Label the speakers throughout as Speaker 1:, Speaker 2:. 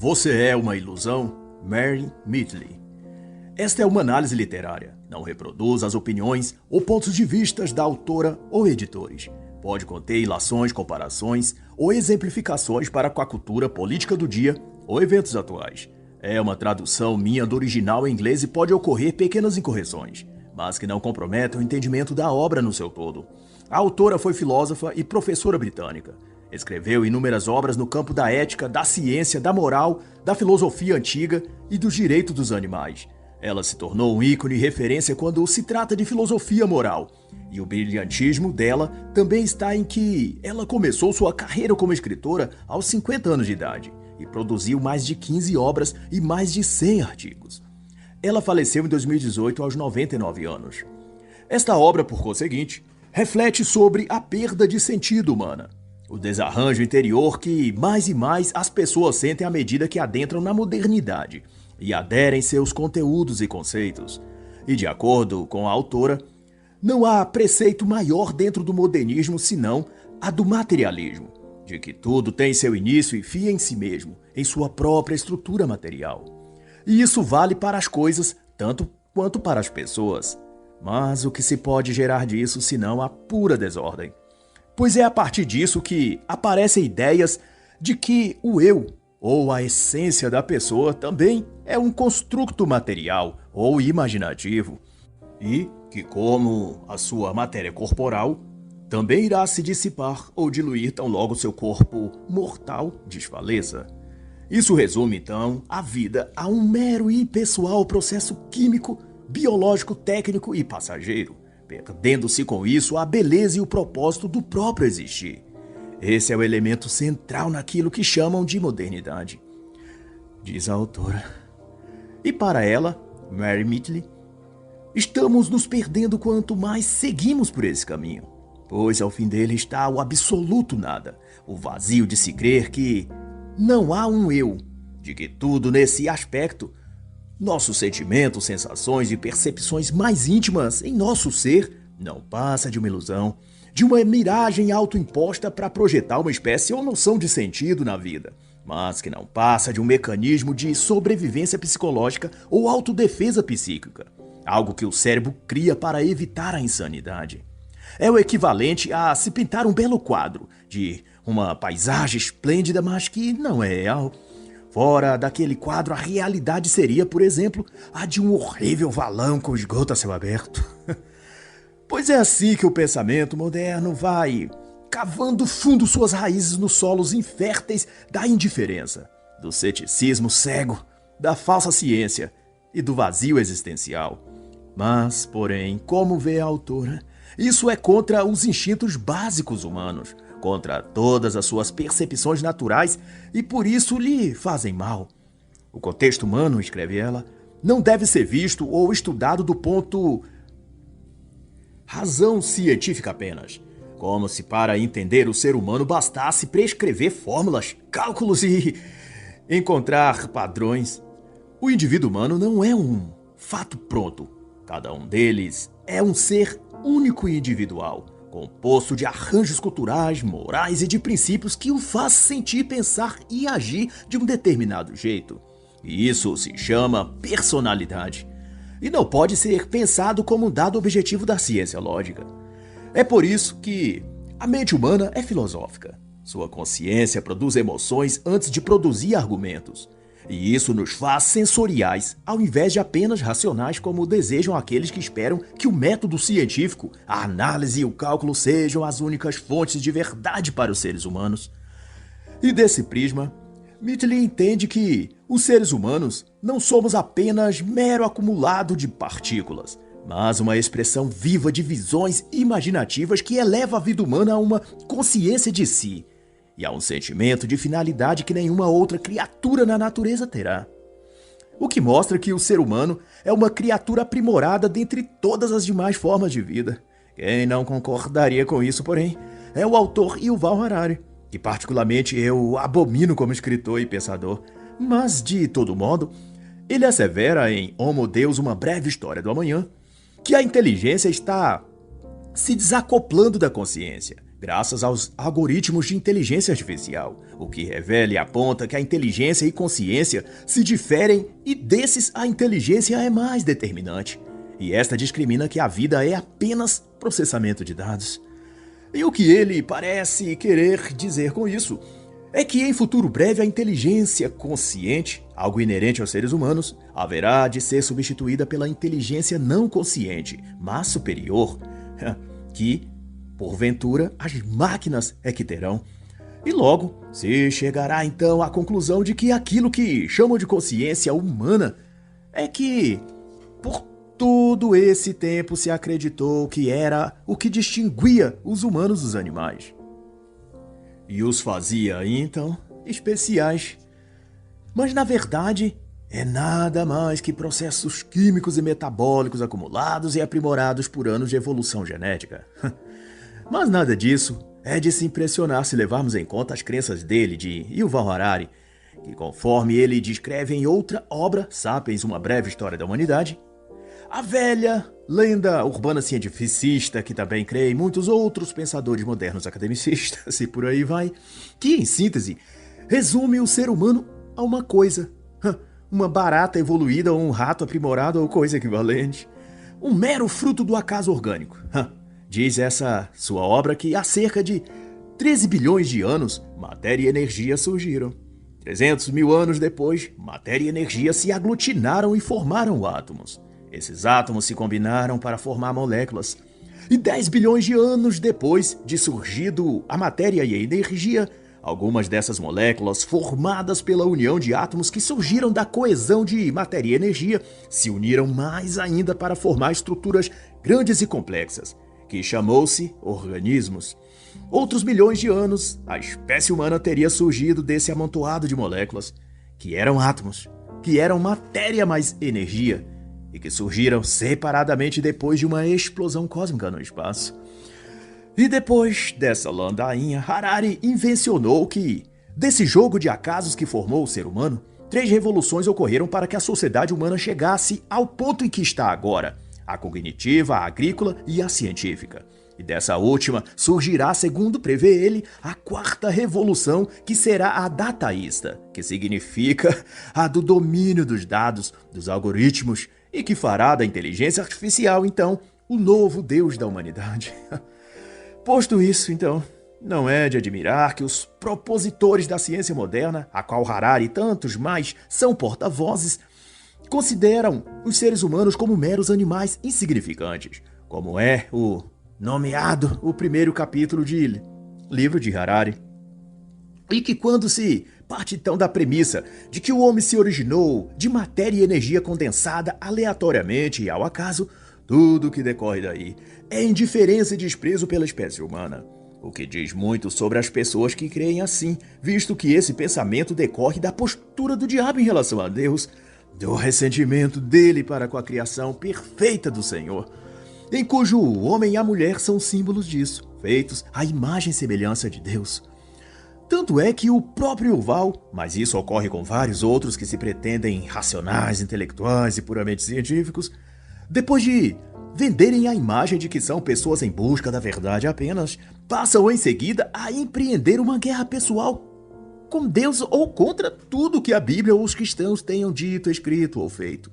Speaker 1: Você é uma ilusão? Mary Midley. Esta é uma análise literária. Não reproduz as opiniões ou pontos de vista da autora ou editores. Pode conter ilações, comparações ou exemplificações para com a cultura política do dia ou eventos atuais. É uma tradução minha do original em inglês e pode ocorrer pequenas incorreções, mas que não comprometem o entendimento da obra no seu todo. A autora foi filósofa e professora britânica. Escreveu inúmeras obras no campo da ética, da ciência, da moral, da filosofia antiga e dos direitos dos animais. Ela se tornou um ícone e referência quando se trata de filosofia moral. E o brilhantismo dela também está em que ela começou sua carreira como escritora aos 50 anos de idade e produziu mais de 15 obras e mais de 100 artigos. Ela faleceu em 2018 aos 99 anos. Esta obra, por conseguinte, reflete sobre a perda de sentido humana. O desarranjo interior que mais e mais as pessoas sentem à medida que adentram na modernidade e aderem seus conteúdos e conceitos. E de acordo com a autora, não há preceito maior dentro do modernismo senão a do materialismo, de que tudo tem seu início e fim em si mesmo, em sua própria estrutura material. E isso vale para as coisas tanto quanto para as pessoas. Mas o que se pode gerar disso senão a pura desordem? Pois é a partir disso que aparecem ideias de que o eu, ou a essência da pessoa, também é um construto material ou imaginativo, e que, como a sua matéria corporal, também irá se dissipar ou diluir tão logo seu corpo mortal desfaleça. Isso resume, então, a vida a um mero e impessoal processo químico, biológico, técnico e passageiro, perdendo-se com isso a beleza e o propósito do próprio existir. Esse é o elemento central naquilo que chamam de modernidade, diz a autora. E para ela, Mary Midley, estamos nos perdendo quanto mais seguimos por esse caminho, pois ao fim dele está o absoluto nada, o vazio de se crer que não há um eu, de que tudo nesse aspecto, nossos sentimentos, sensações e percepções mais íntimas em nosso ser, não passa de uma ilusão, de uma miragem autoimposta para projetar uma espécie ou noção de sentido na vida, mas que não passa de um mecanismo de sobrevivência psicológica ou autodefesa psíquica, algo que o cérebro cria para evitar a insanidade. É o equivalente a se pintar um belo quadro de uma paisagem esplêndida, mas que não é real. Fora daquele quadro, a realidade seria, por exemplo, a de um horrível valão com esgoto a céu aberto. Pois é assim que o pensamento moderno vai cavando fundo suas raízes nos solos inférteis da indiferença, do ceticismo cego, da falsa ciência e do vazio existencial. Mas, porém, como vê a autora, isso é contra os instintos básicos humanos, contra todas as suas percepções naturais e por isso lhe fazem mal. O contexto humano, escreve ela, não deve ser visto ou estudado do ponto razão científica apenas, como se para entender o ser humano bastasse prescrever fórmulas, cálculos e encontrar padrões. O indivíduo humano não é um fato pronto. Cada um deles é um ser único e individual, composto de arranjos culturais, morais e de princípios que o faz sentir, pensar e agir de um determinado jeito. E isso se chama personalidade. E não pode ser pensado como um dado objetivo da ciência lógica. É por isso que a mente humana é filosófica. Sua consciência produz emoções antes de produzir argumentos. E isso nos faz sensoriais, ao invés de apenas racionais, como desejam aqueles que esperam que o método científico, a análise e o cálculo sejam as únicas fontes de verdade para os seres humanos. E desse prisma, Midley entende que os seres humanos não somos apenas mero acumulado de partículas, mas uma expressão viva de visões imaginativas que eleva a vida humana a uma consciência de si, e há um sentimento de finalidade que nenhuma outra criatura na natureza terá. O que mostra que o ser humano é uma criatura aprimorada dentre todas as demais formas de vida. Quem não concordaria com isso, porém, é o autor Yuval Harari, que particularmente eu abomino como escritor e pensador. Mas, de todo modo, ele assevera em Homo Deus, uma breve história do amanhã, que a inteligência está se desacoplando da consciência, graças aos algoritmos de inteligência artificial, o que revela e aponta que a inteligência e consciência se diferem e desses a inteligência é mais determinante. E esta discrimina que a vida é apenas processamento de dados. E o que ele parece querer dizer com isso é que em futuro breve a inteligência consciente, algo inerente aos seres humanos, haverá de ser substituída pela inteligência não consciente, mas superior, que, porventura, as máquinas é que terão. E logo se chegará então à conclusão de que aquilo que chamam de consciência humana é que, por todo esse tempo se acreditou que era o que distinguia os humanos dos animais. E os fazia, então, especiais. Mas, na verdade, é nada mais que processos químicos e metabólicos acumulados e aprimorados por anos de evolução genética. Mas nada disso é de se impressionar se levarmos em conta as crenças dele, de Yuval Harari, que conforme ele descreve em outra obra, Sapiens, Uma Breve História da Humanidade, a velha lenda urbana cientificista, que também crê em muitos outros pensadores modernos academicistas, e por aí vai, que, em síntese, resume o ser humano a uma coisa, uma barata evoluída ou um rato aprimorado ou coisa equivalente, um mero fruto do acaso orgânico. Diz essa sua obra que há cerca de 13 bilhões de anos, matéria e energia surgiram. 300 mil anos depois, matéria e energia se aglutinaram e formaram átomos. Esses átomos se combinaram para formar moléculas. E 10 bilhões de anos depois de surgido a matéria e a energia, algumas dessas moléculas, formadas pela união de átomos que surgiram da coesão de matéria e energia, se uniram mais ainda para formar estruturas grandes e complexas, que chamou-se organismos. Outros milhões de anos, a espécie humana teria surgido desse amontoado de moléculas, que eram átomos, que eram matéria mais energia, e que surgiram separadamente depois de uma explosão cósmica no espaço. E depois dessa ladainha, Harari invencionou que, desse jogo de acasos que formou o ser humano, 3 revoluções ocorreram para que a sociedade humana chegasse ao ponto em que está agora: a cognitiva, a agrícola e a científica. E dessa última surgirá, segundo prevê ele, a 4ª revolução, que será a dataísta, que significa a do domínio dos dados, dos algoritmos, e que fará da inteligência artificial, então, o novo Deus da humanidade. Posto isso, então, não é de admirar que os propositores da ciência moderna, a qual Harari e tantos mais são porta-vozes, consideram os seres humanos como meros animais insignificantes, como é o nomeado o primeiro capítulo de livro de Harari. E que quando se parte então da premissa de que o homem se originou de matéria e energia condensada aleatoriamente e ao acaso, tudo o que decorre daí é indiferença e desprezo pela espécie humana. O que diz muito sobre as pessoas que creem assim, visto que esse pensamento decorre da postura do diabo em relação a Deus, do ressentimento dele para com a criação perfeita do Senhor, em cujo o homem e a mulher são símbolos disso, feitos à imagem e semelhança de Deus. Tanto é que o próprio Yuval, mas isso ocorre com vários outros que se pretendem racionais, intelectuais e puramente científicos, depois de venderem a imagem de que são pessoas em busca da verdade apenas, passam em seguida a empreender uma guerra pessoal com Deus ou contra tudo que a Bíblia ou os cristãos tenham dito, escrito ou feito.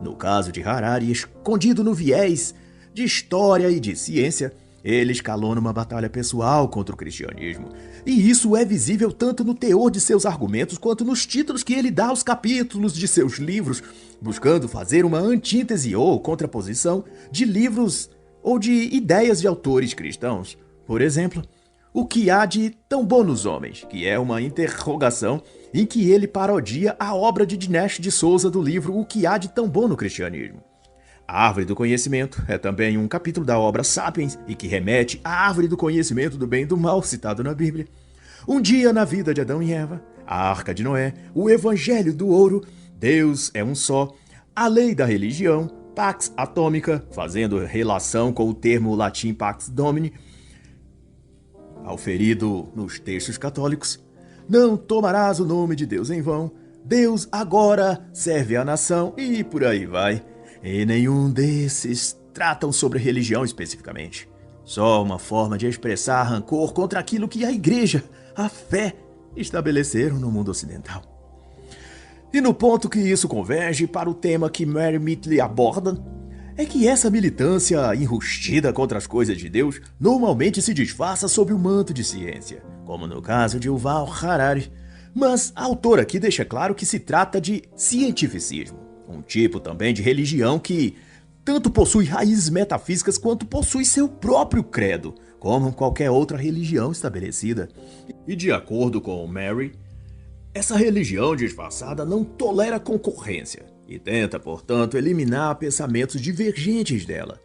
Speaker 1: No caso de Harari, escondido no viés de história e de ciência, ele escalou numa batalha pessoal contra o cristianismo. E isso é visível tanto no teor de seus argumentos quanto nos títulos que ele dá aos capítulos de seus livros, buscando fazer uma antítese ou contraposição de livros ou de ideias de autores cristãos. Por exemplo, o que há de tão bom nos homens, que é uma interrogação em que ele parodia a obra de Dinesh de Souza do livro O que há de tão bom no cristianismo. A Árvore do Conhecimento é também um capítulo da obra Sapiens e que remete à Árvore do Conhecimento do Bem e do Mal, citado na Bíblia. Um dia na vida de Adão e Eva, a Arca de Noé, o Evangelho do Ouro, Deus é um só, a lei da religião, Pax Atômica, fazendo relação com o termo latim Pax Domini, auferido nos textos católicos, não tomarás o nome de Deus em vão, Deus agora serve a nação e por aí vai. E nenhum desses tratam sobre religião especificamente. Só uma forma de expressar rancor contra aquilo que a igreja, a fé, estabeleceram no mundo ocidental. E no ponto que isso converge para o tema que Mary Mittley aborda, é que essa militância enrustida contra as coisas de Deus normalmente se disfarça sob o manto de ciência, como no caso de Yuval Harari. Mas a autora aqui deixa claro que se trata de cientificismo, um tipo também de religião que tanto possui raízes metafísicas quanto possui seu próprio credo, como qualquer outra religião estabelecida. E de acordo com Mary, essa religião disfarçada não tolera concorrência e tenta, portanto, eliminar pensamentos divergentes dela.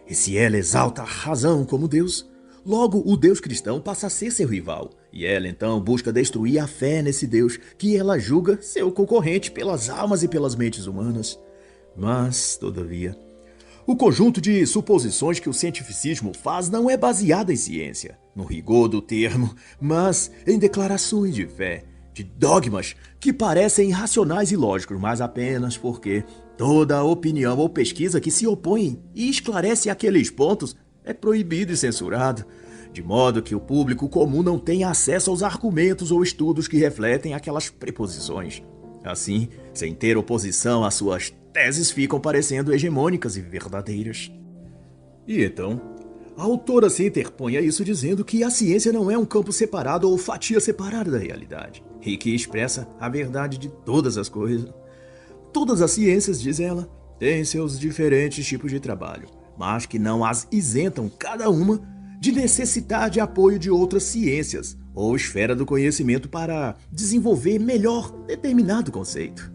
Speaker 1: E se ela exalta a razão como Deus, logo o Deus cristão passa a ser seu rival, e ela então busca destruir a fé nesse Deus que ela julga seu concorrente pelas almas e pelas mentes humanas. Mas, todavia, o conjunto de suposições que o cientificismo faz não é baseado em ciência, no rigor do termo, mas em declarações de fé, de dogmas que parecem irracionais e lógicos, mas apenas porque toda opinião ou pesquisa que se opõe e esclarece aqueles pontos é proibido e censurado, de modo que o público comum não tenha acesso aos argumentos ou estudos que refletem aquelas preposições. Assim, sem ter oposição às suas teses, ficam parecendo hegemônicas e verdadeiras. E então, a autora se interpõe a isso dizendo que a ciência não é um campo separado ou fatia separada da realidade, e que expressa a verdade de todas as coisas. Todas as ciências, diz ela, têm seus diferentes tipos de trabalho, mas que não as isentam cada uma de necessitar de apoio de outras ciências ou esfera do conhecimento para desenvolver melhor determinado conceito.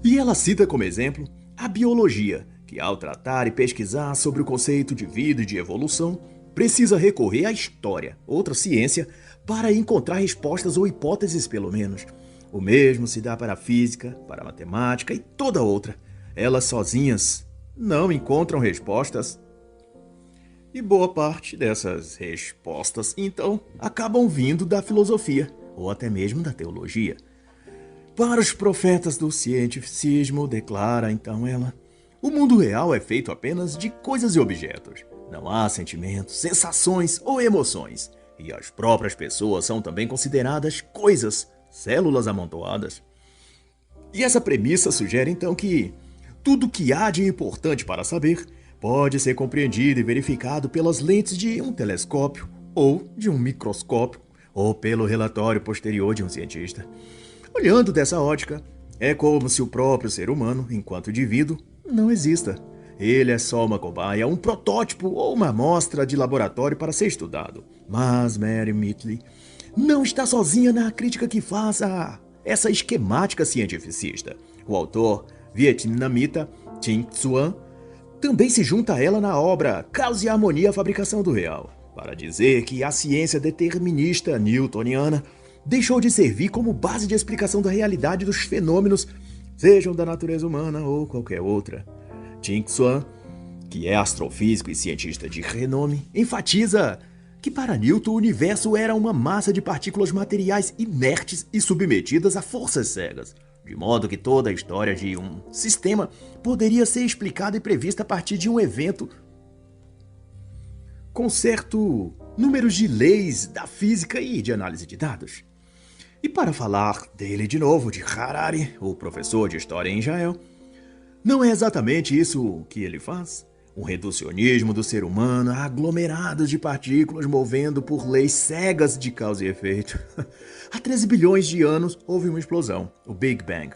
Speaker 1: E ela cita como exemplo a biologia, que ao tratar e pesquisar sobre o conceito de vida e de evolução, precisa recorrer à história, outra ciência, para encontrar respostas ou hipóteses pelo menos. O mesmo se dá para a física, para a matemática e toda outra. Elas sozinhas não encontram respostas. E boa parte dessas respostas, então, acabam vindo da filosofia, ou até mesmo da teologia. Para os profetas do cientificismo, declara então ela, o mundo real é feito apenas de coisas e objetos. Não há sentimentos, sensações ou emoções. E as próprias pessoas são também consideradas coisas, células amontoadas. E essa premissa sugere então que tudo que há de importante para saber pode ser compreendido e verificado pelas lentes de um telescópio, ou de um microscópio, ou pelo relatório posterior de um cientista. Olhando dessa ótica, é como se o próprio ser humano, enquanto indivíduo, não exista. Ele é só uma cobaia, um protótipo ou uma amostra de laboratório para ser estudado. Mas Mary Mittley não está sozinha na crítica que faz a essa esquemática cientificista. O autor vietnamita Thich Xuan também se junta a ela na obra Causa e Harmonia, a Fabricação do Real, para dizer que a ciência determinista newtoniana deixou de servir como base de explicação da realidade dos fenômenos, sejam da natureza humana ou qualquer outra. Thich Xuan, que é astrofísico e cientista de renome, enfatiza que para Newton o universo era uma massa de partículas materiais inertes e submetidas a forças cegas, de modo que toda a história de um sistema poderia ser explicada e prevista a partir de um evento com certo número de leis da física e de análise de dados. E para falar dele de novo, de Harari, o professor de história em Israel, não é exatamente isso que ele faz? Um reducionismo do ser humano a aglomerados de partículas movendo por leis cegas de causa e efeito. Há 13 bilhões de anos houve uma explosão, o Big Bang.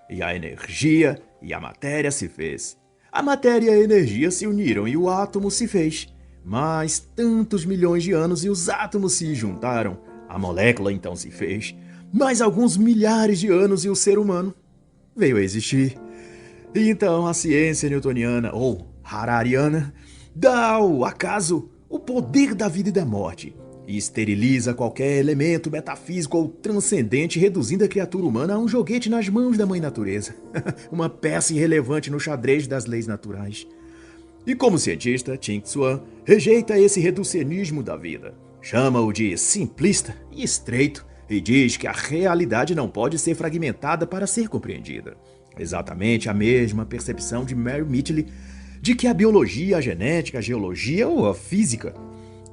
Speaker 1: E a energia e a matéria se fez. A matéria e a energia se uniram e o átomo se fez. Mais tantos milhões de anos e os átomos se juntaram. A molécula então se fez. Mais alguns milhares de anos e o ser humano veio a existir. E então a ciência newtoniana, ou harariana, dá ao acaso o poder da vida e da morte e esteriliza qualquer elemento metafísico ou transcendente, reduzindo a criatura humana a um joguete nas mãos da mãe natureza, uma peça irrelevante no xadrez das leis naturais. E como cientista, Thich Xuan rejeita esse reducionismo da vida, chama-o de simplista e estreito e diz que a realidade não pode ser fragmentada para ser compreendida. Exatamente a mesma percepção de Mary Mittley de que a biologia, a genética, a geologia ou a física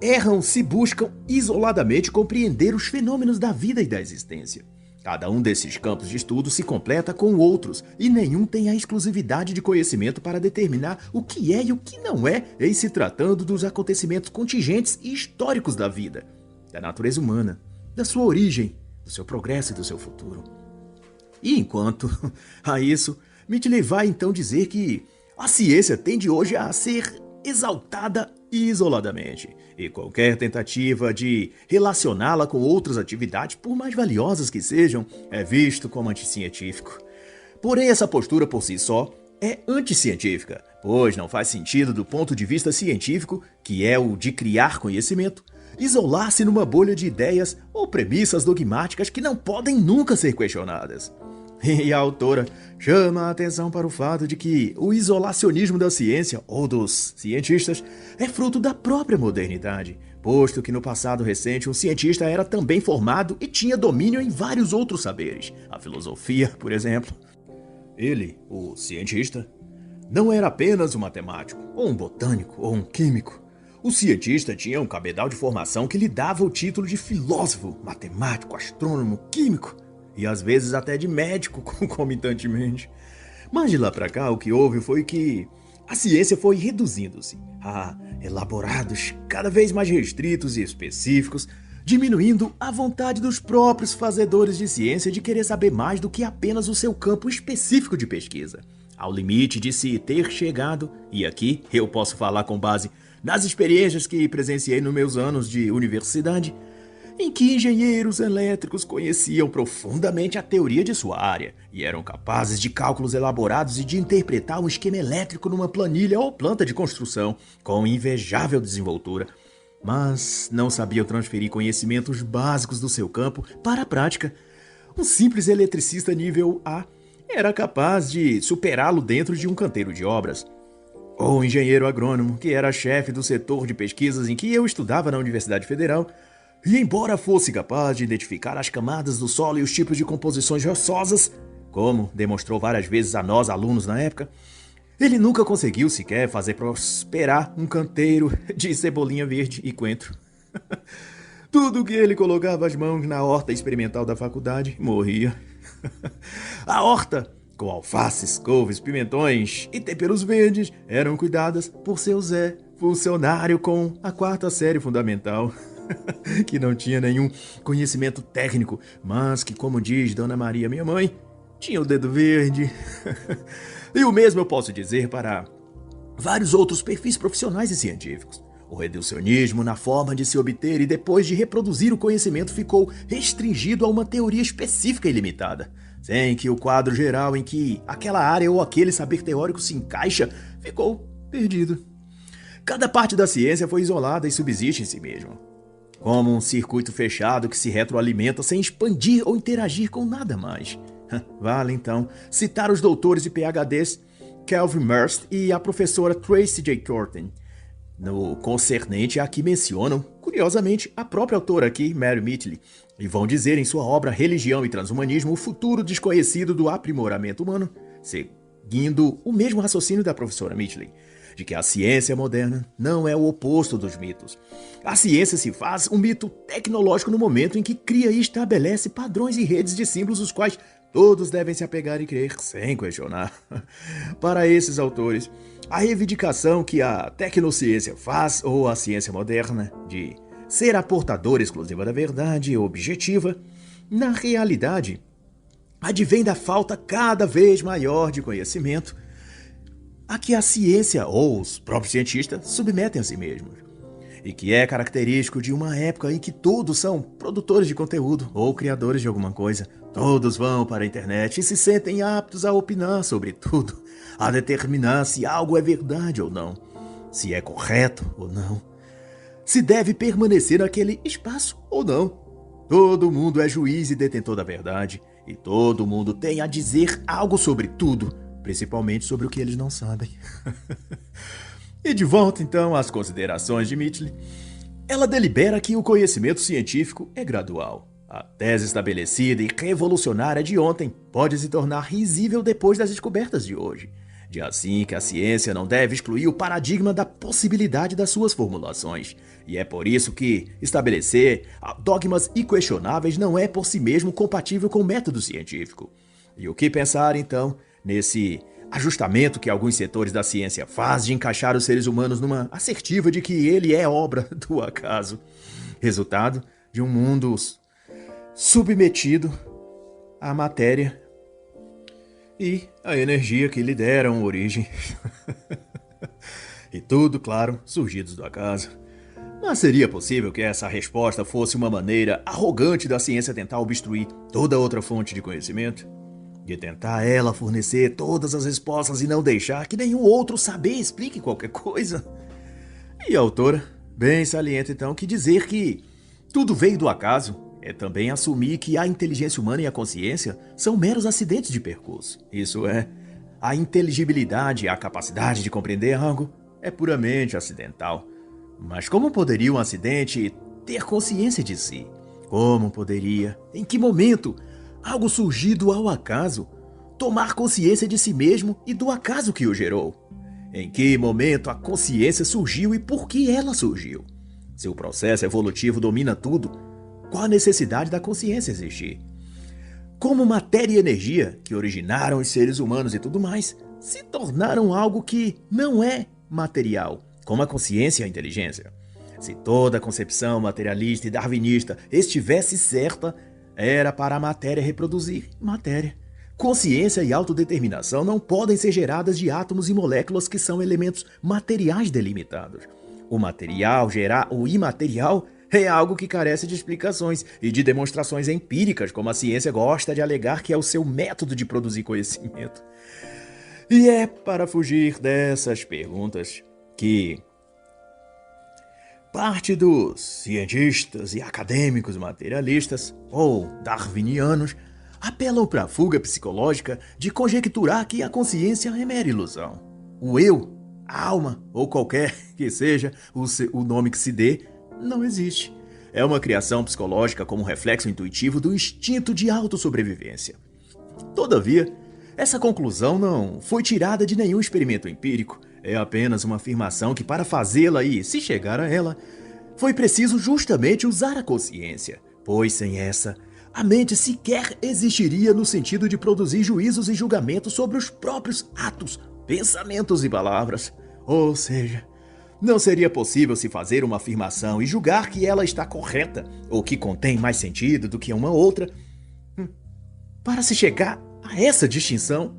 Speaker 1: erram se buscam isoladamente compreender os fenômenos da vida e da existência. Cada um desses campos de estudo se completa com outros, e nenhum tem a exclusividade de conhecimento para determinar o que é e o que não é em se tratando dos acontecimentos contingentes e históricos da vida, da natureza humana, da sua origem, do seu progresso e do seu futuro. E enquanto a isso, Mitley vai então dizer que a ciência tende hoje a ser exaltada isoladamente, e qualquer tentativa de relacioná-la com outras atividades, por mais valiosas que sejam, é visto como anticientífico. Porém, essa postura por si só é anticientífica, pois não faz sentido do ponto de vista científico, que é o de criar conhecimento, isolar-se numa bolha de ideias ou premissas dogmáticas que não podem nunca ser questionadas. E a autora chama a atenção para o fato de que o isolacionismo da ciência, ou dos cientistas, é fruto da própria modernidade, posto que no passado recente um cientista era também formado e tinha domínio em vários outros saberes, a filosofia, por exemplo. Ele, o cientista, não era apenas um matemático, ou um botânico, ou um químico. O cientista tinha um cabedal de formação que lhe dava o título de filósofo, matemático, astrônomo, químico, e às vezes até de médico concomitantemente. Mas de lá para cá o que houve foi que a ciência foi reduzindo-se a elaborados cada vez mais restritos e específicos, diminuindo a vontade dos próprios fazedores de ciência de querer saber mais do que apenas o seu campo específico de pesquisa, ao limite de se ter chegado, e aqui eu posso falar com base nas experiências que presenciei nos meus anos de universidade, em que engenheiros elétricos conheciam profundamente a teoria de sua área e eram capazes de cálculos elaborados e de interpretar um esquema elétrico numa planilha ou planta de construção com invejável desenvoltura, mas não sabiam transferir conhecimentos básicos do seu campo para a prática. Um simples eletricista nível A era capaz de superá-lo dentro de um canteiro de obras. Ou um engenheiro agrônomo, que era chefe do setor de pesquisas em que eu estudava na Universidade Federal, e embora fosse capaz de identificar as camadas do solo e os tipos de composições rochosas, como demonstrou várias vezes a nós alunos na época, ele nunca conseguiu sequer fazer prosperar um canteiro de cebolinha verde e coentro. Tudo que ele colocava as mãos na horta experimental da faculdade morria. A horta, com alfaces, couves, pimentões e temperos verdes, eram cuidadas por seu Zé, funcionário com a 4ª série fundamental, que não tinha nenhum conhecimento técnico, mas que, como diz Dona Maria, minha mãe, tinha o dedo verde. E o mesmo eu posso dizer para vários outros perfis profissionais e científicos. O reducionismo na forma de se obter e depois de reproduzir o conhecimento ficou restringido a uma teoria específica e limitada, sem que o quadro geral em que aquela área ou aquele saber teórico se encaixa ficou perdido. Cada parte da ciência foi isolada e subsiste em si mesma, como um circuito fechado que se retroalimenta sem expandir ou interagir com nada mais. Vale, então, citar os doutores e PhDs Kelvin Merst e a professora Tracy J. Thornton, no concernente a que mencionam, curiosamente, a própria autora aqui, Mary Mitley, e vão dizer em sua obra Religião e Transhumanismo o futuro desconhecido do aprimoramento humano, seguindo o mesmo raciocínio da professora Mitley, de que a ciência moderna não é o oposto dos mitos. A ciência se faz um mito tecnológico no momento em que cria e estabelece padrões e redes de símbolos os quais todos devem se apegar e crer sem questionar. Para esses autores, a reivindicação que a tecnociência faz, ou a ciência moderna, de ser a portadora exclusiva da verdade objetiva, na realidade, advém da falta cada vez maior de conhecimento a que a ciência ou os próprios cientistas submetem a si mesmos, e que é característico de uma época em que todos são produtores de conteúdo ou criadores de alguma coisa. Todos vão para a internet e se sentem aptos a opinar sobre tudo, a determinar se algo é verdade ou não, se é correto ou não, se deve permanecer naquele espaço ou não. Todo mundo é juiz e detentor da verdade, e todo mundo tem a dizer algo sobre tudo, principalmente sobre o que eles não sabem. E de volta, então, às considerações de Mitley, ela delibera que o conhecimento científico é gradual. A tese estabelecida e revolucionária de ontem pode se tornar risível depois das descobertas de hoje. De assim que a ciência não deve excluir o paradigma da possibilidade das suas formulações. E é por isso que estabelecer dogmas inquestionáveis não é por si mesmo compatível com o método científico. E o que pensar, então, nesse ajustamento que alguns setores da ciência fazem de encaixar os seres humanos numa assertiva de que ele é obra do acaso, resultado de um mundo submetido à matéria e à energia que lhe deram origem. E tudo, claro, surgidos do acaso. Mas seria possível que essa resposta fosse uma maneira arrogante da ciência tentar obstruir toda outra fonte de conhecimento? De tentar ela fornecer todas as respostas e não deixar que nenhum outro saber explique qualquer coisa? E a autora bem salienta então que dizer que tudo veio do acaso é também assumir que a inteligência humana e a consciência são meros acidentes de percurso. Isso é, a inteligibilidade, a capacidade de compreender algo é puramente acidental. Mas como poderia um acidente ter consciência de si? Como poderia, em que momento, algo surgido ao acaso, tomar consciência de si mesmo e do acaso que o gerou? Em que momento a consciência surgiu e por que ela surgiu? Se o processo evolutivo domina tudo, qual a necessidade da consciência existir? Como matéria e energia, que originaram os seres humanos e tudo mais, se tornaram algo que não é material, como a consciência e a inteligência? Se toda a concepção materialista e darwinista estivesse certa, era para a matéria reproduzir matéria. Consciência e autodeterminação não podem ser geradas de átomos e moléculas que são elementos materiais delimitados. O material gerar o imaterial é algo que carece de explicações e de demonstrações empíricas, como a ciência gosta de alegar que é o seu método de produzir conhecimento. E é para fugir dessas perguntas que parte dos cientistas e acadêmicos materialistas, ou darwinianos, apelam para a fuga psicológica de conjecturar que a consciência é mera ilusão. O eu, a alma, ou qualquer que seja o nome que se dê, não existe. É uma criação psicológica como reflexo intuitivo do instinto de autossobrevivência. Todavia, essa conclusão não foi tirada de nenhum experimento empírico. É apenas uma afirmação que, para fazê-la e se chegar a ela, foi preciso justamente usar a consciência, pois sem essa, a mente sequer existiria no sentido de produzir juízos e julgamentos sobre os próprios atos, pensamentos e palavras. Ou seja, não seria possível se fazer uma afirmação e julgar que ela está correta ou que contém mais sentido do que uma outra. Para se chegar a essa distinção,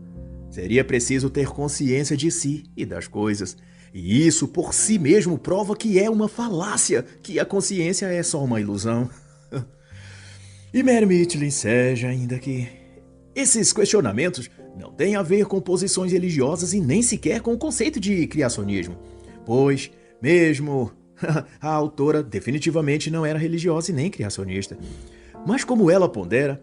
Speaker 1: seria preciso ter consciência de si e das coisas. E isso por si mesmo prova que é uma falácia, que a consciência é só uma ilusão. E Mary Mitchell enseja ainda que esses questionamentos não têm a ver com posições religiosas e nem sequer com o conceito de criacionismo, pois mesmo a autora definitivamente não era religiosa e nem criacionista. Mas como ela pondera,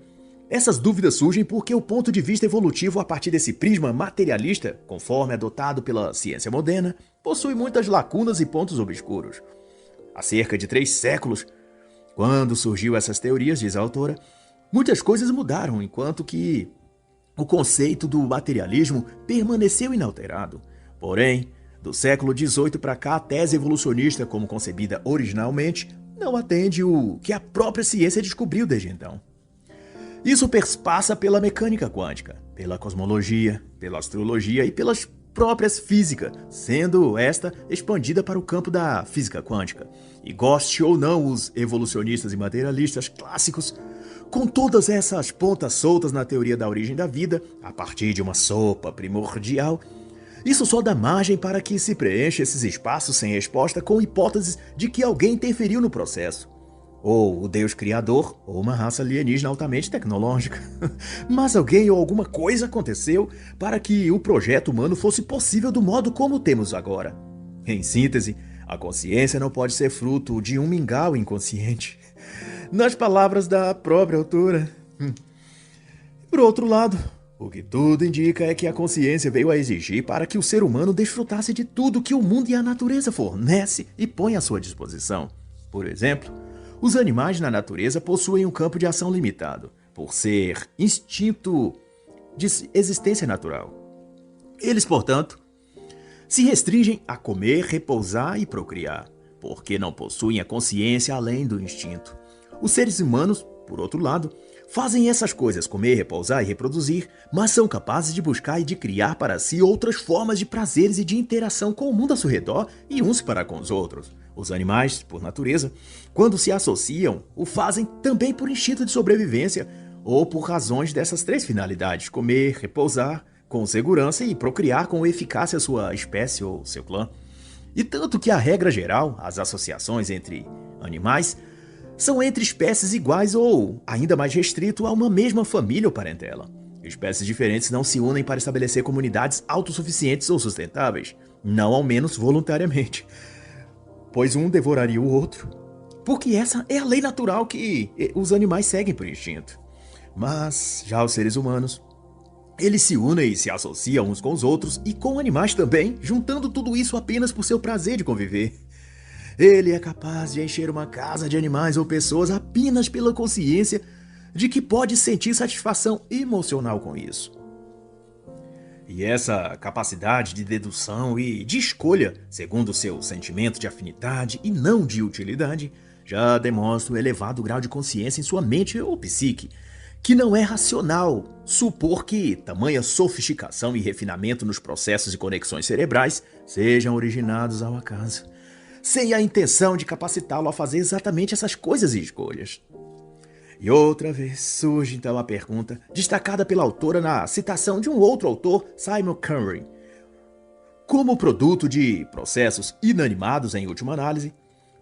Speaker 1: essas dúvidas surgem porque o ponto de vista evolutivo a partir desse prisma materialista, conforme adotado pela ciência moderna, possui muitas lacunas e pontos obscuros. Há cerca de 3 séculos, quando surgiu essas teorias, diz a autora, muitas coisas mudaram, enquanto que o conceito do materialismo permaneceu inalterado. Porém, do século XVIII para cá, a tese evolucionista, como concebida originalmente, não atende o que a própria ciência descobriu desde então. Isso perpassa pela mecânica quântica, pela cosmologia, pela astrologia e pelas próprias física, sendo esta expandida para o campo da física quântica. E goste ou não os evolucionistas e materialistas clássicos, com todas essas pontas soltas na teoria da origem da vida, a partir de uma sopa primordial, isso só dá margem para que se preencha esses espaços sem resposta com hipóteses de que alguém interferiu no processo. Ou o Deus Criador, ou uma raça alienígena altamente tecnológica. Mas alguém ou alguma coisa aconteceu para que o projeto humano fosse possível do modo como temos agora. Em síntese, a consciência não pode ser fruto de um mingau inconsciente. Nas palavras da própria autora. Por outro lado, o que tudo indica é que a consciência veio a exigir para que o ser humano desfrutasse de tudo que o mundo e a natureza fornece e põe à sua disposição. Por exemplo, os animais na natureza possuem um campo de ação limitado, por ser instinto de existência natural. Eles, portanto, se restringem a comer, repousar e procriar, porque não possuem a consciência além do instinto. Os seres humanos, por outro lado, fazem essas coisas, comer, repousar e reproduzir, mas são capazes de buscar e de criar para si outras formas de prazeres e de interação com o mundo ao seu redor e uns para com os outros. Os animais, por natureza, quando se associam, o fazem também por instinto de sobrevivência ou por razões dessas três finalidades: comer, repousar com segurança e procriar com eficácia sua espécie ou seu clã. E tanto que a regra geral, as associações entre animais, são entre espécies iguais ou, ainda mais restrito, a uma mesma família ou parentela. Espécies diferentes não se unem para estabelecer comunidades autossuficientes ou sustentáveis, não ao menos voluntariamente, pois um devoraria o outro, porque essa é a lei natural que os animais seguem por instinto. Mas já os seres humanos, eles se unem e se associam uns com os outros e com animais também, juntando tudo isso apenas por seu prazer de conviver. Ele é capaz de encher uma casa de animais ou pessoas apenas pela consciência de que pode sentir satisfação emocional com isso. E essa capacidade de dedução e de escolha, segundo seu sentimento de afinidade e não de utilidade, já demonstra um elevado grau de consciência em sua mente ou psique, que não é racional supor que tamanha sofisticação e refinamento nos processos e conexões cerebrais sejam originados ao acaso, sem a intenção de capacitá-lo a fazer exatamente essas coisas e escolhas. E outra vez surge então a pergunta, destacada pela autora na citação de um outro autor, Simon Curry. Como produto de processos inanimados, em última análise,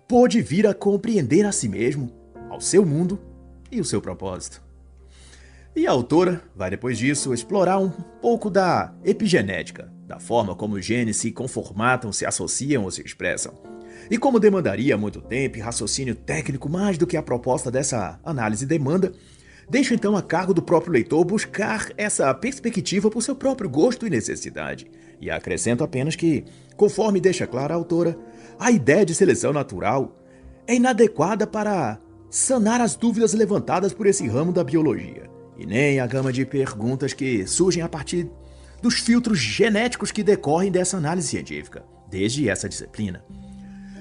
Speaker 1: pôde vir a compreender a si mesmo, ao seu mundo e o seu propósito? E a autora vai depois disso explorar um pouco da epigenética, da forma como os genes se conformatam, se associam ou se expressam. E como demandaria muito tempo e raciocínio técnico mais do que a proposta dessa análise demanda, deixo então a cargo do próprio leitor buscar essa perspectiva por seu próprio gosto e necessidade. E acrescento apenas que, conforme deixa clara a autora, a ideia de seleção natural é inadequada para sanar as dúvidas levantadas por esse ramo da biologia, e nem a gama de perguntas que surgem a partir dos filtros genéticos que decorrem dessa análise científica, desde essa disciplina.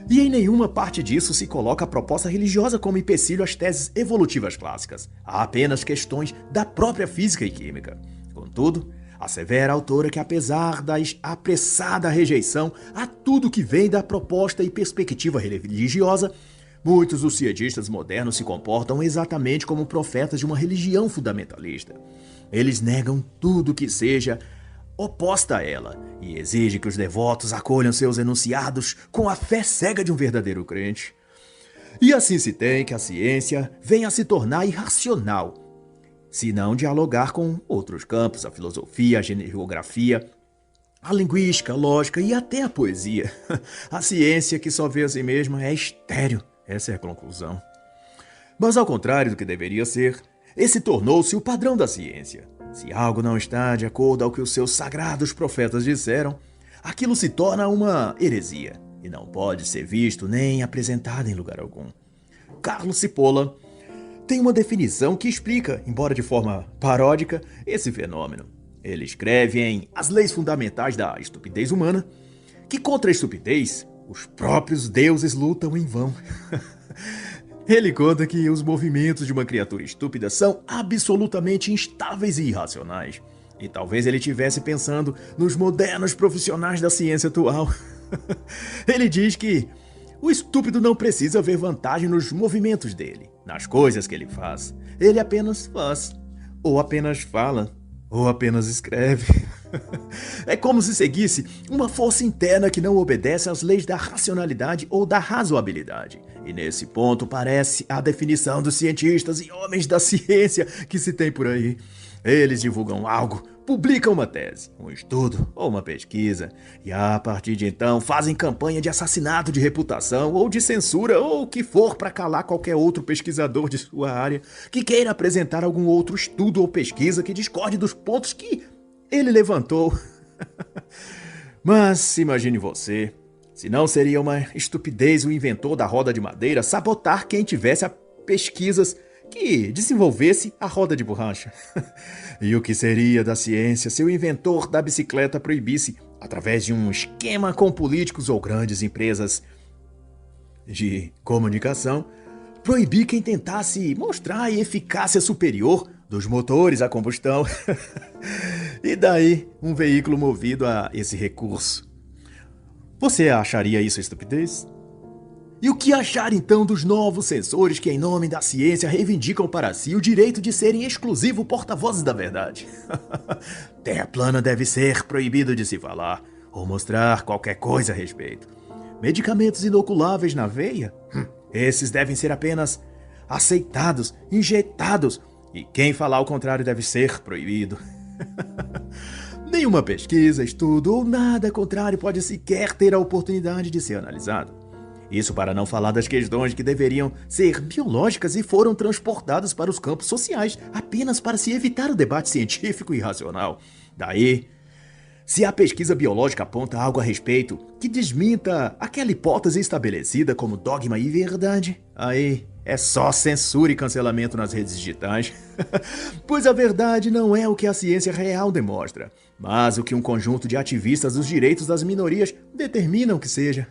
Speaker 1: E em nenhuma parte disso se coloca a proposta religiosa como empecilho às teses evolutivas clássicas. Há apenas questões da própria física e química. Contudo, assevera a autora que apesar da apressada rejeição a tudo que vem da proposta e perspectiva religiosa, muitos dos cientistas modernos se comportam exatamente como profetas de uma religião fundamentalista. Eles negam tudo que seja oposta a ela e exige que os devotos acolham seus enunciados com a fé cega de um verdadeiro crente. E assim se tem que a ciência venha a se tornar irracional, se não dialogar com outros campos, a filosofia, a geografia, a linguística, a lógica e até a poesia. A ciência que só vê a si mesma é estéril, essa é a conclusão. Mas ao contrário do que deveria ser, esse tornou-se o padrão da ciência. Se algo não está de acordo ao que os seus sagrados profetas disseram, aquilo se torna uma heresia e não pode ser visto nem apresentado em lugar algum. Carlos Cipolla tem uma definição que explica, embora de forma paródica, esse fenômeno. Ele escreve em As Leis Fundamentais da Estupidez Humana que contra a estupidez, os próprios deuses lutam em vão. Ele conta que os movimentos de uma criatura estúpida são absolutamente instáveis e irracionais. E talvez ele estivesse pensando nos modernos profissionais da ciência atual. Ele diz que o estúpido não precisa ver vantagem nos movimentos dele, nas coisas que ele faz. Ele apenas faz, ou apenas fala, ou apenas escreve. É como se seguisse uma força interna que não obedece às leis da racionalidade ou da razoabilidade. E nesse ponto parece a definição dos cientistas e homens da ciência que se tem por aí. Eles divulgam algo, publicam uma tese, um estudo ou uma pesquisa, e a partir de então fazem campanha de assassinato de reputação ou de censura ou o que for para calar qualquer outro pesquisador de sua área que queira apresentar algum outro estudo ou pesquisa que discorde dos pontos que ele levantou. Mas imagine você, se não seria uma estupidez o inventor da roda de madeira sabotar quem tivesse pesquisas que desenvolvesse a roda de borracha. E o que seria da ciência se o inventor da bicicleta proibisse, através de um esquema com políticos ou grandes empresas de comunicação, proibir quem tentasse mostrar a eficácia superior dos motores a combustão? E daí um veículo movido a esse recurso? Você acharia isso estupidez? E o que achar então dos novos sensores que, em nome da ciência, reivindicam para si o direito de serem exclusivo porta-vozes da verdade? Terra plana deve ser proibido de se falar ou mostrar qualquer coisa a respeito. Medicamentos inoculáveis na veia? Esses devem ser apenas aceitados, injetados, e quem falar o contrário deve ser proibido. Nenhuma pesquisa, estudo ou nada contrário pode sequer ter a oportunidade de ser analisado. Isso para não falar das questões que deveriam ser biológicas e foram transportadas para os campos sociais apenas para se evitar o debate científico e racional. Daí, se a pesquisa biológica aponta algo a respeito que desminta aquela hipótese estabelecida como dogma e verdade, aí é só censura e cancelamento nas redes digitais. Pois a verdade não é o que a ciência real demonstra, mas o que um conjunto de ativistas dos direitos das minorias determinam que seja.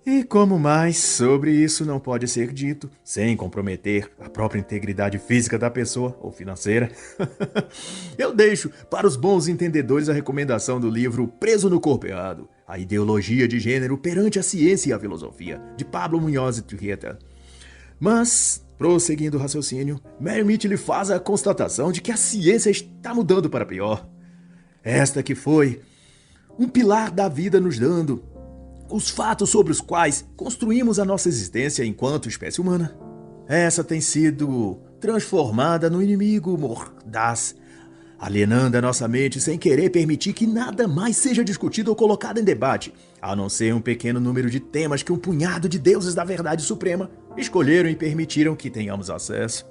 Speaker 1: E como mais sobre isso não pode ser dito sem comprometer a própria integridade física da pessoa ou financeira? Eu deixo para os bons entendedores a recomendação do livro Preso no Corpo Errado, a ideologia de gênero perante a ciência e a filosofia, de Pablo Munhoz e Turrieta. Mas, prosseguindo o raciocínio, Mary Mitchell faz a constatação de que a ciência está mudando para pior. Esta que foi um pilar da vida, nos dando os fatos sobre os quais construímos a nossa existência enquanto espécie humana. Essa tem sido transformada no inimigo mordaz, alienando a nossa mente sem querer permitir que nada mais seja discutido ou colocado em debate, a não ser um pequeno número de temas que um punhado de deuses da verdade suprema escolheram e permitiram que tenhamos acesso.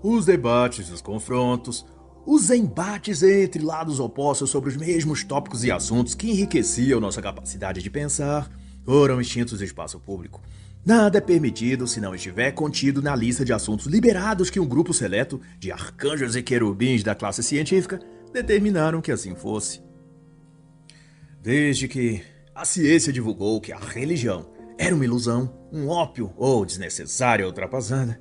Speaker 1: Os debates, os confrontos, os embates entre lados opostos sobre os mesmos tópicos e assuntos que enriqueciam nossa capacidade de pensar foram extintos do espaço público. Nada é permitido se não estiver contido na lista de assuntos liberados que um grupo seleto de arcanjos e querubins da classe científica determinaram que assim fosse. Desde que a ciência divulgou que a religião era uma ilusão, um ópio ou desnecessária ultrapassada,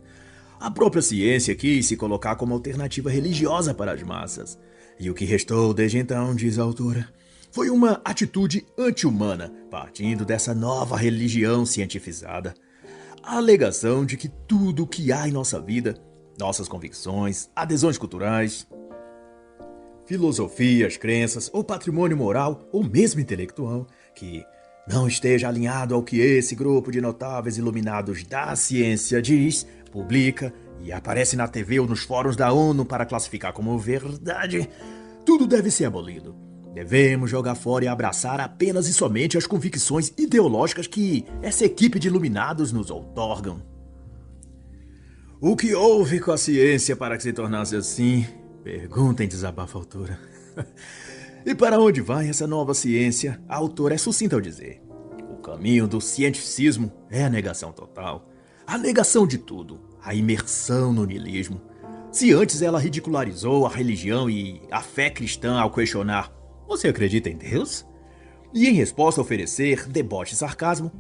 Speaker 1: a própria ciência quis se colocar como alternativa religiosa para as massas. E o que restou desde então, diz a autora, foi uma atitude anti-humana, partindo dessa nova religião cientificada. A alegação de que tudo o que há em nossa vida, nossas convicções, adesões culturais, filosofias, crenças ou patrimônio moral ou mesmo intelectual, que não esteja alinhado ao que esse grupo de notáveis iluminados da ciência diz, publica e aparece na TV ou nos fóruns da ONU para classificar como verdade, tudo deve ser abolido. Devemos jogar fora e abraçar apenas e somente as convicções ideológicas que essa equipe de iluminados nos outorgam. O que houve com a ciência para que se tornasse assim? Pergunta em desabafo a autora. E para onde vai essa nova ciência? A autora é sucinta ao dizer: o caminho do cientificismo é a negação total. A negação de tudo, a imersão no niilismo. Se antes ela ridicularizou a religião e a fé cristã ao questionar: você acredita em Deus? E em resposta oferecer deboche e sarcasmo,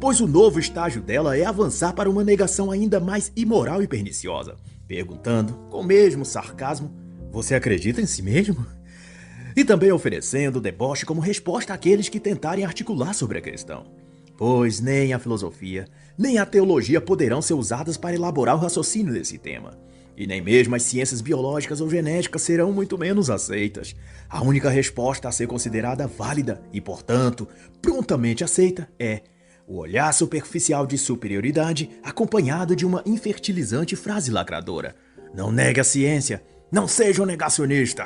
Speaker 1: pois o novo estágio dela é avançar para uma negação ainda mais imoral e perniciosa, perguntando, com o mesmo sarcasmo: você acredita em si mesmo? E também oferecendo deboche como resposta àqueles que tentarem articular sobre a questão. Pois nem a filosofia, nem a teologia poderão ser usadas para elaborar o raciocínio desse tema. E nem mesmo as ciências biológicas ou genéticas serão muito menos aceitas. A única resposta a ser considerada válida e, portanto, prontamente aceita é o olhar superficial de superioridade acompanhado de uma infertilizante frase lacradora: não negue a ciência, não seja um negacionista.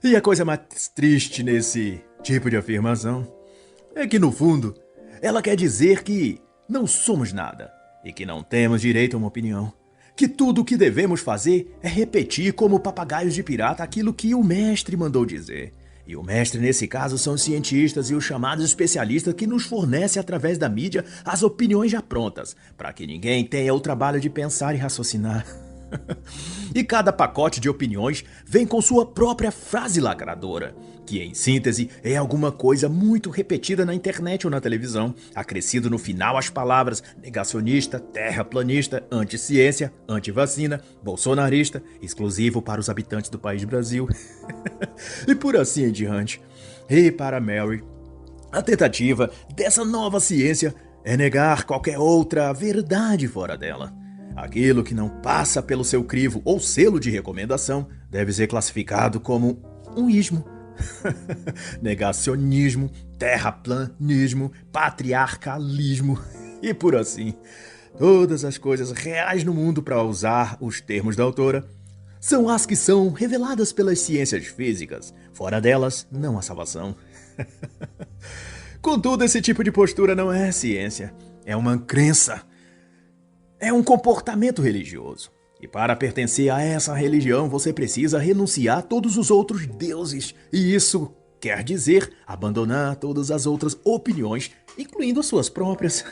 Speaker 1: E a coisa mais triste nesse tipo de afirmação é que, no fundo, ela quer dizer que não somos nada e que não temos direito a uma opinião. Que tudo o que devemos fazer é repetir como papagaios de pirata aquilo que o mestre mandou dizer. E o mestre nesse caso são os cientistas e os chamados especialistas que nos fornecem através da mídia as opiniões já prontas, para que ninguém tenha o trabalho de pensar e raciocinar. E cada pacote de opiniões vem com sua própria frase lacradora, que em síntese é alguma coisa muito repetida na internet ou na televisão, acrescido no final as palavras negacionista, terraplanista, anti-ciência, anti-vacina, bolsonarista, exclusivo para os habitantes do país Brasil. E por assim em diante. E para Mary, a tentativa dessa nova ciência é negar qualquer outra verdade fora dela. Aquilo que não passa pelo seu crivo ou selo de recomendação deve ser classificado como um ismo. Negacionismo, terraplanismo, patriarcalismo e por assim. Todas as coisas reais no mundo, para usar os termos da autora, são as que são reveladas pelas ciências físicas. Fora delas, não há salvação. Contudo, esse tipo de postura não é ciência, é uma crença. É um comportamento religioso. E para pertencer a essa religião, você precisa renunciar a todos os outros deuses. E isso quer dizer abandonar todas as outras opiniões, incluindo as suas próprias.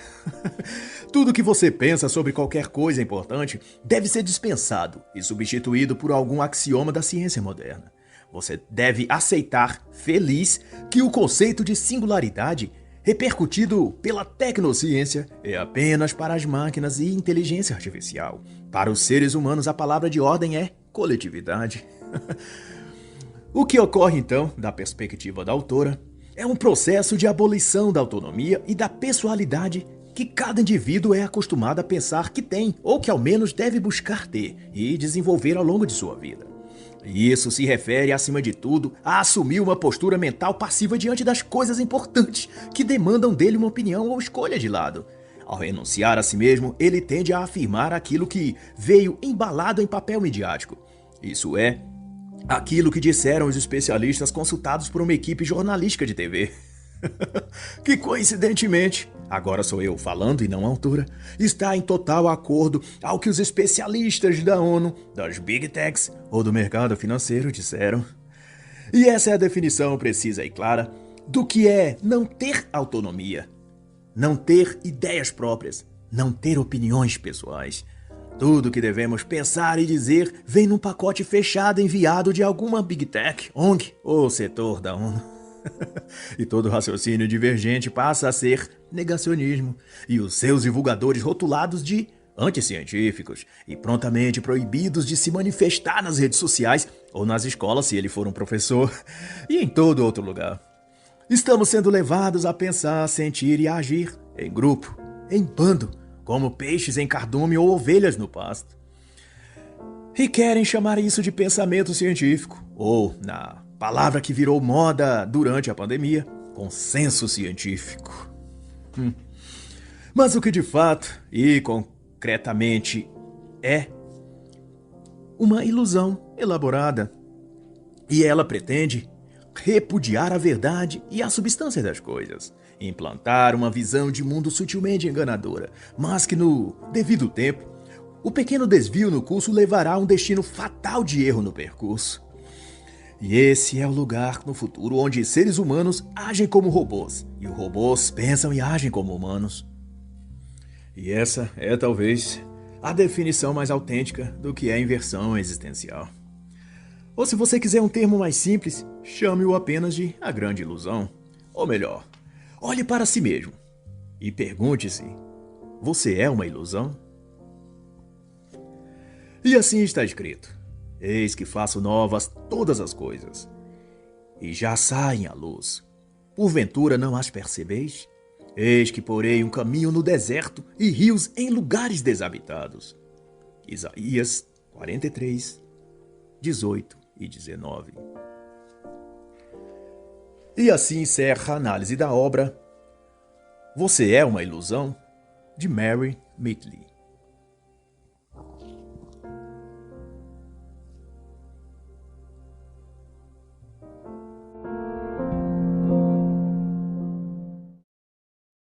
Speaker 1: Tudo que você pensa sobre qualquer coisa importante deve ser dispensado e substituído por algum axioma da ciência moderna. Você deve aceitar, feliz, que o conceito de singularidade repercutido pela tecnociência é apenas para as máquinas e inteligência artificial. Para os seres humanos, a palavra de ordem é coletividade. O que ocorre, então, da perspectiva da autora, é um processo de abolição da autonomia e da pessoalidade que cada indivíduo é acostumado a pensar que tem, ou que ao menos deve buscar ter e desenvolver ao longo de sua vida. E isso se refere, acima de tudo, a assumir uma postura mental passiva diante das coisas importantes que demandam dele uma opinião ou escolha de lado. Ao renunciar a si mesmo, ele tende a afirmar aquilo que veio embalado em papel midiático. Isso é, aquilo que disseram os especialistas consultados por uma equipe jornalística de TV. Que coincidentemente, agora sou eu falando e não a autora, está em total acordo ao que os especialistas da ONU, das Big Techs ou do mercado financeiro disseram. E essa é a definição precisa e clara do que é não ter autonomia, não ter ideias próprias, não ter opiniões pessoais. Tudo que devemos pensar e dizer vem num pacote fechado enviado de alguma Big Tech, ONG ou setor da ONU. E todo raciocínio divergente passa a ser negacionismo, e os seus divulgadores rotulados de anticientíficos e prontamente proibidos de se manifestar nas redes sociais ou nas escolas se ele for um professor, e em todo outro lugar. Estamos sendo levados a pensar, sentir e agir em grupo, em bando, como peixes em cardume ou ovelhas no pasto. E querem chamar isso de pensamento científico, ou, na palavra que virou moda durante a pandemia, consenso científico. Mas o que de fato e concretamente é uma ilusão elaborada. E ela pretende repudiar a verdade e a substância das coisas, implantar uma visão de mundo sutilmente enganadora, mas que no devido tempo, o pequeno desvio no curso levará a um destino fatal de erro no percurso. E esse é o lugar no futuro onde seres humanos agem como robôs, e os robôs pensam e agem como humanos. E essa é talvez a definição mais autêntica do que é inversão existencial. Ou se você quiser um termo mais simples, chame-o apenas de a grande ilusão. Ou melhor, olhe para si mesmo e pergunte-se, você é uma ilusão? E assim está escrito. Eis que faço novas todas as coisas, e já saem à luz. Porventura não as percebeis? Eis que porei um caminho no deserto e rios em lugares desabitados. Isaías 43, 18 e 19. E assim encerra a análise da obra Você é uma Ilusão, de Mary Midley.